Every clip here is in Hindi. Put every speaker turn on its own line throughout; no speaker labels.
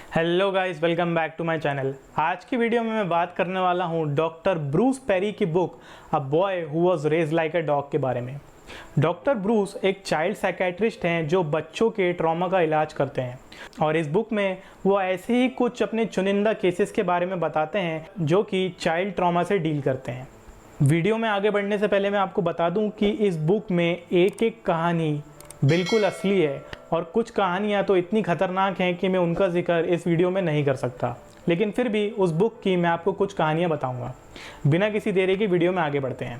Hello guys, welcome back to my channel. आज की वीडियो में मैं बात करने वाला हूं डॉक्टर ब्रूस पेरी की book a boy who was raised like a dog के बारे में। डॉक्टर ब्रूस एक चाइल्ड साइकेट्रिस्ट हैं जो बच्चों के ट्रॉमा का इलाज करते हैं और इस बुक में वो ऐसे ही कुछ अपने चुनिंदा केसेस के बारे में बताते हैं जो कि चाइल्ड ट्रॉमा से डील करते हैं। वीडियो में आगे बढ़ने से पहले मैं आपको बता दूं कि इस बुक में एक एक कहानी बिल्कुल असली है और कुछ कहानियाँ तो इतनी ख़तरनाक हैं कि मैं उनका जिक्र इस वीडियो में नहीं कर सकता, लेकिन फिर भी उस बुक की मैं आपको कुछ कहानियाँ बताऊँगा। बिना किसी देरी के वीडियो में आगे बढ़ते हैं।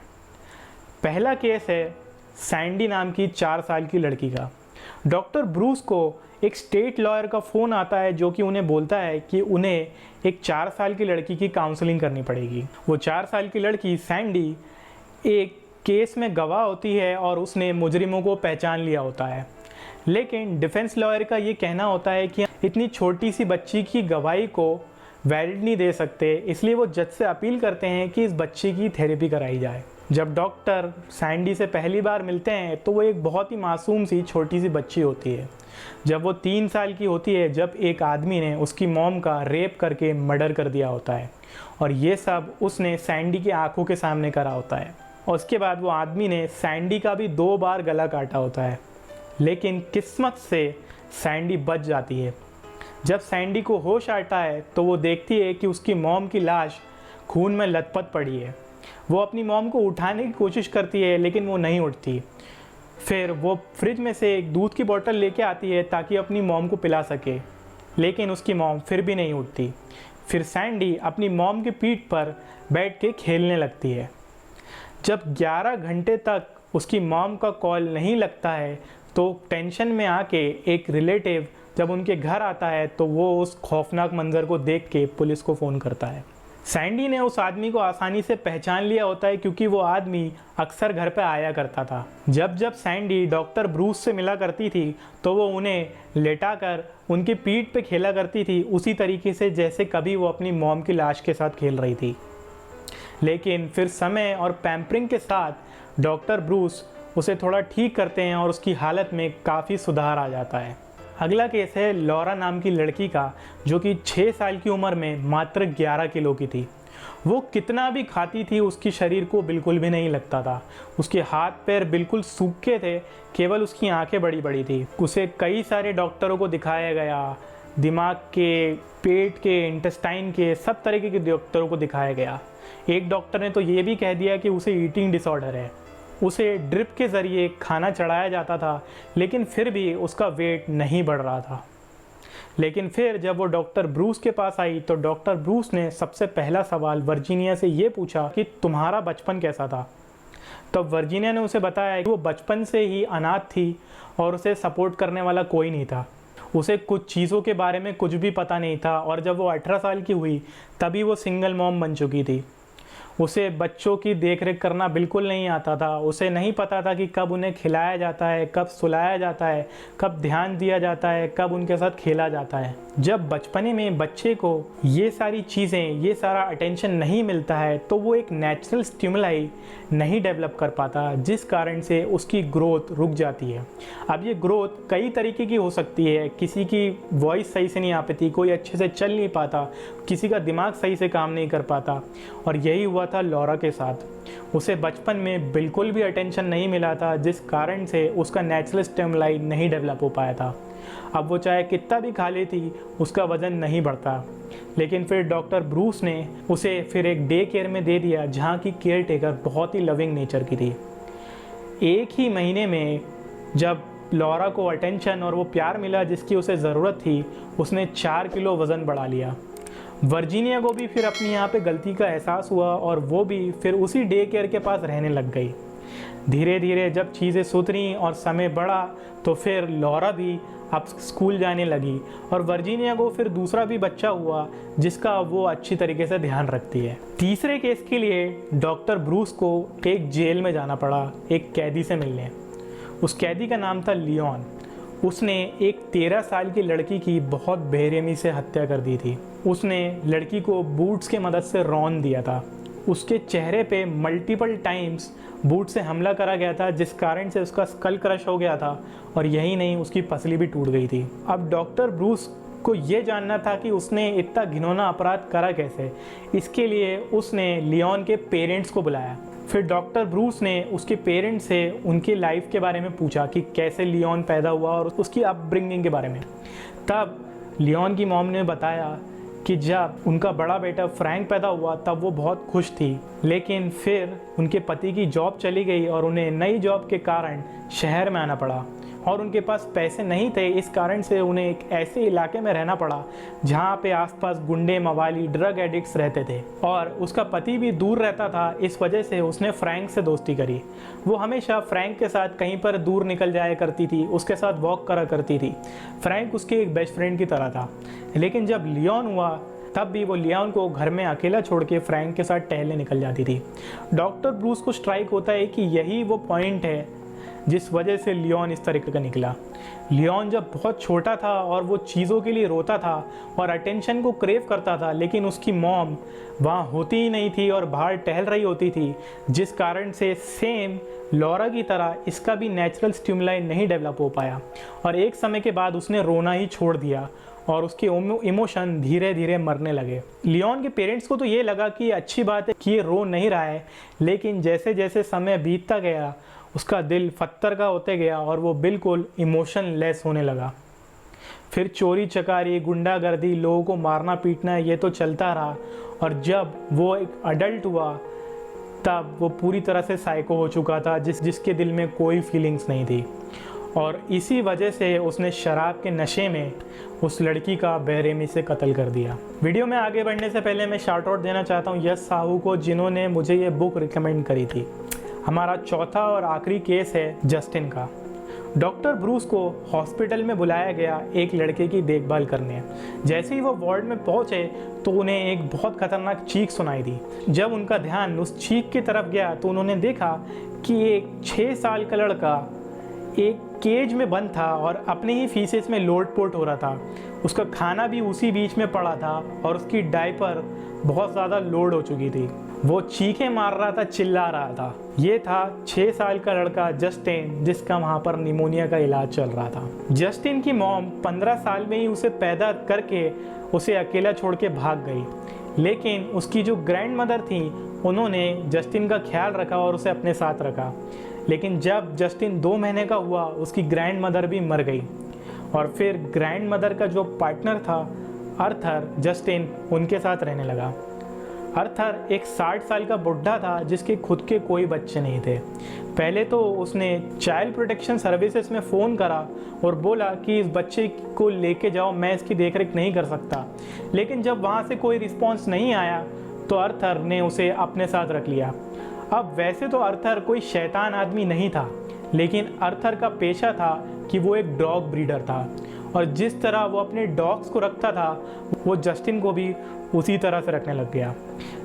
पहला केस है सैंडी नाम की 4 साल की लड़की का। डॉक्टर ब्रूस को एक स्टेट लॉयर का फ़ोन आता है जो कि उन्हें बोलता है कि उन्हें एक 4 साल की लड़की की काउंसलिंग करनी पड़ेगी। वो 4 साल की लड़की सैंडी एक केस में गवाह होती है और उसने मुजरिमों को पहचान लिया होता है, लेकिन डिफेंस लॉयर का ये कहना होता है कि इतनी छोटी सी बच्ची की गवाही को वैलिड नहीं दे सकते, इसलिए वो जज से अपील करते हैं कि इस बच्ची की थेरेपी कराई जाए। जब डॉक्टर सैंडी से पहली बार मिलते हैं तो वो एक बहुत ही मासूम सी छोटी सी बच्ची होती है। जब वो 3 साल की होती है जब एक आदमी ने उसकी मॉम का रेप करके मर्डर कर दिया होता है और ये सब उसने सैंडी की आंखों के सामने करा होता है। और उसके बाद वो आदमी ने सैंडी का भी 2 बार गला काटा होता है, लेकिन किस्मत से सैंडी बच जाती है। जब सैंडी को होश आता है तो वो देखती है कि उसकी मॉम की लाश खून में लथपथ पड़ी है। वो अपनी मॉम को उठाने की कोशिश करती है लेकिन वो नहीं उठती। फिर वो फ्रिज में से एक दूध की बोतल लेके आती है ताकि अपनी मॉम को पिला सके, लेकिन उसकी मॉम फिर भी नहीं उठती। फिर सैंडी अपनी मॉम की पीठ पर बैठ के खेलने लगती है। जब 11 घंटे तक उसकी मॉम का कॉल नहीं लगता है तो टेंशन में आके एक रिलेटिव जब उनके घर आता है तो वो उस खौफनाक मंजर को देख के पुलिस को फ़ोन करता है। सैंडी ने उस आदमी को आसानी से पहचान लिया होता है क्योंकि वो आदमी अक्सर घर पर आया करता था। जब जब सैंडी डॉक्टर ब्रूस से मिला करती थी तो वो उन्हें लेटाकर उनकी पीठ पे खेला करती थी, उसी तरीके से जैसे कभी वो अपनी मॉम की लाश के साथ खेल रही थी। लेकिन फिर समय और पैम्परिंग के साथ डॉक्टर ब्रूस उसे थोड़ा ठीक करते हैं और उसकी हालत में काफ़ी सुधार आ जाता है। अगला केस है लॉरा नाम की लड़की का जो कि 6 साल की उम्र में मात्र 11 किलो की थी। वो कितना भी खाती थी उसकी शरीर को बिल्कुल भी नहीं लगता था। उसके हाथ पैर बिल्कुल सूखे थे, केवल उसकी आंखें बड़ी बड़ी थी। उसे कई सारे डॉक्टरों को दिखाया गया, दिमाग के, पेट के, इंटेस्टाइन के, सब तरीके के डॉक्टरों को दिखाया गया। एक डॉक्टर ने तो ये भी कह दिया कि उसे ईटिंग डिसऑर्डर है। उसे ड्रिप के ज़रिए खाना चढ़ाया जाता था लेकिन फिर भी उसका वेट नहीं बढ़ रहा था। लेकिन फिर जब वो डॉक्टर ब्रूस के पास आई तो डॉक्टर ब्रूस ने सबसे पहला सवाल वर्जीनिया से ये पूछा कि तुम्हारा बचपन कैसा था। तो वर्जीनिया ने उसे बताया कि वो बचपन से ही अनाथ थी और उसे सपोर्ट करने वाला कोई नहीं था। उसे कुछ चीज़ों के बारे में कुछ भी पता नहीं था और जब वो 18 साल की हुई तभी वो सिंगल मॉम बन चुकी थी। उसे बच्चों की देखरेख करना बिल्कुल नहीं आता था। उसे नहीं पता था कि कब उन्हें खिलाया जाता है, कब सुलाया जाता है, कब ध्यान दिया जाता है, कब उनके साथ खेला जाता है। जब बचपने में बच्चे को ये सारी चीज़ें, ये सारा अटेंशन नहीं मिलता है तो वो एक नेचुरल स्टिमुलाई नहीं डेवलप कर पाता, जिस कारण से उसकी ग्रोथ रुक जाती है। अब ये ग्रोथ कई तरीके की हो सकती है। किसी की वॉइस सही से नहीं आ पाती, कोई अच्छे से चल नहीं पाता, किसी का दिमाग सही से काम नहीं कर पाता, और यही हुआ था लॉरा के साथ। उसे बचपन में बिल्कुल भी अटेंशन नहीं मिला था, जिस कारण से उसका नेचुरल स्टिमुलाई नहीं डेवलप हो पाया था। अब वो चाहे कितना भी खा लेती उसका वज़न नहीं बढ़ता। लेकिन फिर डॉक्टर ब्रूस ने उसे फिर एक डे केयर में दे दिया जहाँ की केयर टेकर बहुत ही लविंग नेचर की थी। एक ही महीने में जब लॉरा को अटेंशन और वो प्यार मिला जिसकी उसे ज़रूरत थी, उसने 4 किलो वज़न बढ़ा लिया। वर्जीनिया को भी फिर अपनी यहाँ पे गलती का एहसास हुआ और वो भी फिर उसी डे केयर के पास रहने लग गई। धीरे धीरे जब चीज़ें सुधरी और समय बढ़ा तो फिर लॉरा भी अब स्कूल जाने लगी और वर्जीनिया को फिर दूसरा भी बच्चा हुआ जिसका वो अच्छी तरीके से ध्यान रखती है। तीसरे केस के लिए डॉक्टर ब्रूस को एक जेल में जाना पड़ा एक कैदी से मिलने। उस कैदी का नाम था लियोन। उसने एक 13 साल की लड़की की बहुत बेरहमी से हत्या कर दी थी। उसने लड़की को बूट्स के मदद से रौंद दिया था। उसके चेहरे पे मल्टीपल टाइम्स बूट से हमला करा गया था, जिस कारण से उसका स्कल क्रश हो गया था और यही नहीं, उसकी पसली भी टूट गई थी। अब डॉक्टर ब्रूस को ये जानना था कि उसने इतना घिनौना अपराध करा कैसे। इसके लिए उसने लियोन के पेरेंट्स को बुलाया। फिर डॉक्टर ब्रूस ने उसके पेरेंट्स से उनकी लाइफ के बारे में पूछा कि कैसे लियोन पैदा हुआ और उसकी अपब्रिंगिंग के बारे में। तब लियोन की मॉम ने बताया कि जब उनका बड़ा बेटा फ्रैंक पैदा हुआ तब वो बहुत खुश थी, लेकिन फिर उनके पति की जॉब चली गई और उन्हें नई जॉब के कारण शहर में आना पड़ा और उनके पास पैसे नहीं थे। इस कारण से उन्हें एक ऐसे इलाके में रहना पड़ा जहाँ पे आसपास गुंडे, मवाली, ड्रग एडिक्ट्स रहते थे और उसका पति भी दूर रहता था। इस वजह से उसने फ्रैंक से दोस्ती करी। वो हमेशा फ्रैंक के साथ कहीं पर दूर निकल जाया करती थी, उसके साथ वॉक करा करती थी। फ्रैंक उसके एक बेस्ट फ्रेंड की तरह था। लेकिन जब लियोन हुआ तब भी वो लियोन को घर में अकेला छोड़ के फ्रैंक के साथ टहलने निकल जाती थी। डॉक्टर ब्रूस को स्ट्राइक होता है कि यही वो पॉइंट है जिस वजह से लियोन इस तरीके का निकला। लियोन जब बहुत छोटा था और वो चीज़ों के लिए रोता था और अटेंशन को क्रेव करता था, लेकिन उसकी मॉम वहाँ होती ही नहीं थी और बाहर टहल रही होती थी, जिस कारण से सेम लॉरा की तरह इसका भी नेचुरल स्टिमुलाई नहीं डेवलप हो पाया और एक समय के बाद उसने रोना ही छोड़ दिया और उसके इमोशन धीरे धीरे मरने लगे। लियोन के पेरेंट्स को तो ये लगा कि अच्छी बात है कि ये रो नहीं रहा है, लेकिन जैसे जैसे समय बीतता गया उसका दिल पत्थर का होते गया और वो बिल्कुल इमोशनलेस होने लगा। फिर चोरी चकारी, गुंडागर्दी, लोगों को मारना पीटना ये तो चलता रहा और जब वो एक अडल्ट हुआ तब वो पूरी तरह से साइको हो चुका था, जिसके दिल में कोई फीलिंग्स नहीं थी और इसी वजह से उसने शराब के नशे में उस लड़की का बेरहमी से कत्ल कर दिया। वीडियो में आगे बढ़ने से पहले मैं शाउट आउट देना चाहता हूँ यश साहू को, जिन्होंने मुझे ये बुक रिकमेंड करी थी। हमारा चौथा और आखिरी केस है जस्टिन का। डॉक्टर ब्रूस को हॉस्पिटल में बुलाया गया एक लड़के की देखभाल करने। जैसे ही वो वार्ड में पहुंचे तो उन्हें एक बहुत खतरनाक चीख सुनाई दी। जब उनका ध्यान उस चीख की तरफ गया तो उन्होंने देखा कि एक 6 साल का लड़का एक केज में बंद था और अपने ही फीसेस में लोट-पोट हो रहा था। उसका खाना भी उसी बीच में पड़ा था और उसकी डायपर बहुत ज़्यादा लोड हो चुकी थी। वो चीखें मार रहा था, चिल्ला रहा था। ये था 6 साल का लड़का जस्टिन, जिसका वहाँ पर निमोनिया का इलाज चल रहा था। जस्टिन की मॉम 15 साल में ही उसे पैदा करके उसे अकेला छोड़ के भाग गई, लेकिन उसकी जो ग्रैंड मदर थी उन्होंने जस्टिन का ख्याल रखा और उसे अपने साथ रखा। लेकिन जब जस्टिन 2 महीने का हुआ उसकी ग्रैंड मदर भी मर गई और फिर ग्रैंड मदर का जो पार्टनर था अर्थर, जस्टिन उनके साथ रहने लगा। अर्थर एक 60 साल का बुढ़ा था जिसके खुद के कोई बच्चे नहीं थे। पहले तो उसने चाइल्ड प्रोटेक्शन सर्विसेज में फ़ोन करा और बोला कि इस बच्चे को लेके जाओ, मैं इसकी देखरेख नहीं कर सकता। लेकिन जब वहाँ से कोई रिस्पॉन्स नहीं आया तो अर्थर ने उसे अपने साथ रख लिया। अब वैसे तो अर्थर कोई शैतान आदमी नहीं था, लेकिन अर्थर का पेशा था कि वो एक डॉग ब्रीडर था और जिस तरह वो अपने डॉग्स को रखता था वो जस्टिन को भी उसी तरह से रखने लग गया।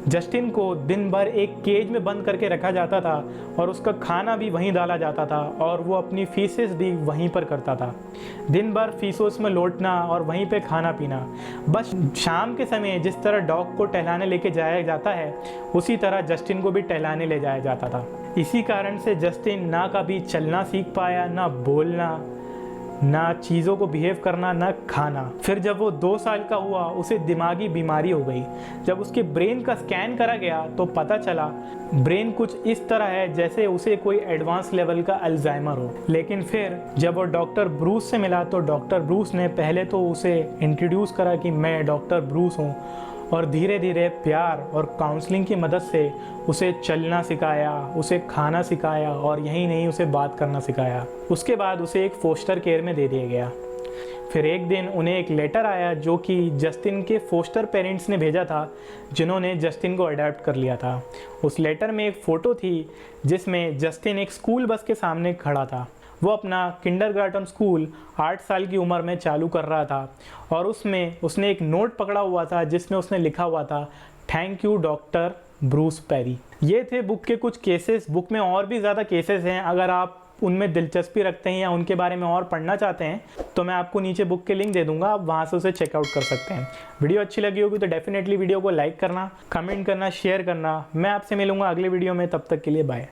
जस्टिन को दिन भर एक केज में बंद करके रखा जाता था और उसका खाना भी वहीं डाला जाता था और वो अपनी फीसेस भी वहीं पर करता था। दिन भर फीसोस में लौटना और वहीं पे खाना पीना। बस शाम के समय जिस तरह डॉग को टहलाने लेके जाया जाता है उसी तरह जस्टिन को भी टहलाने ले जाया जाता था। इसी कारण से जस्टिन ना कभी चलना सीख पाया, ना बोलना, ना चीज़ों को बिहेव करना, ना खाना। फिर जब वो 2 साल का हुआ उसे दिमागी बीमारी हो गई। जब उसके ब्रेन का स्कैन करा गया तो पता चला ब्रेन कुछ इस तरह है जैसे उसे कोई एडवांस लेवल का अल्जाइमर हो। लेकिन फिर जब वो डॉक्टर ब्रूस से मिला तो डॉक्टर ब्रूस ने पहले तो उसे इंट्रोड्यूस करा कि मैं डॉक्टर ब्रूस हूँ और धीरे धीरे प्यार और काउंसलिंग की मदद से उसे चलना सिखाया, उसे खाना सिखाया और यही नहीं उसे बात करना सिखाया। उसके बाद उसे एक फोस्टर केयर में दे दिया गया। फिर एक दिन उन्हें एक लेटर आया जो कि जस्टिन के फोस्टर पेरेंट्स ने भेजा था, जिन्होंने जस्टिन को अडॉप्ट कर लिया था। उस लेटर में एक फ़ोटो थी जिसमें जस्टिन एक स्कूल बस के सामने खड़ा था। वो अपना किंडरगार्टन स्कूल 8 साल की उम्र में चालू कर रहा था और उसमें उसने एक नोट पकड़ा हुआ था जिसमें उसने लिखा हुआ था, thank you doctor Bruce Perry. ये थे बुक के कुछ केसेस। बुक में और भी ज़्यादा केसेस हैं। अगर आप उनमें दिलचस्पी रखते हैं या उनके बारे में और पढ़ना चाहते हैं तो मैं आपको नीचे बुक के लिंक दे दूंगा, आप वहाँ से उसे चेकआउट कर सकते हैं। वीडियो अच्छी लगी होगी तो डेफिनेटली वीडियो को लाइक करना, कमेंट करना, शेयर करना। मैं आपसे मिलूंगा अगले वीडियो में, तब तक के लिए बाय।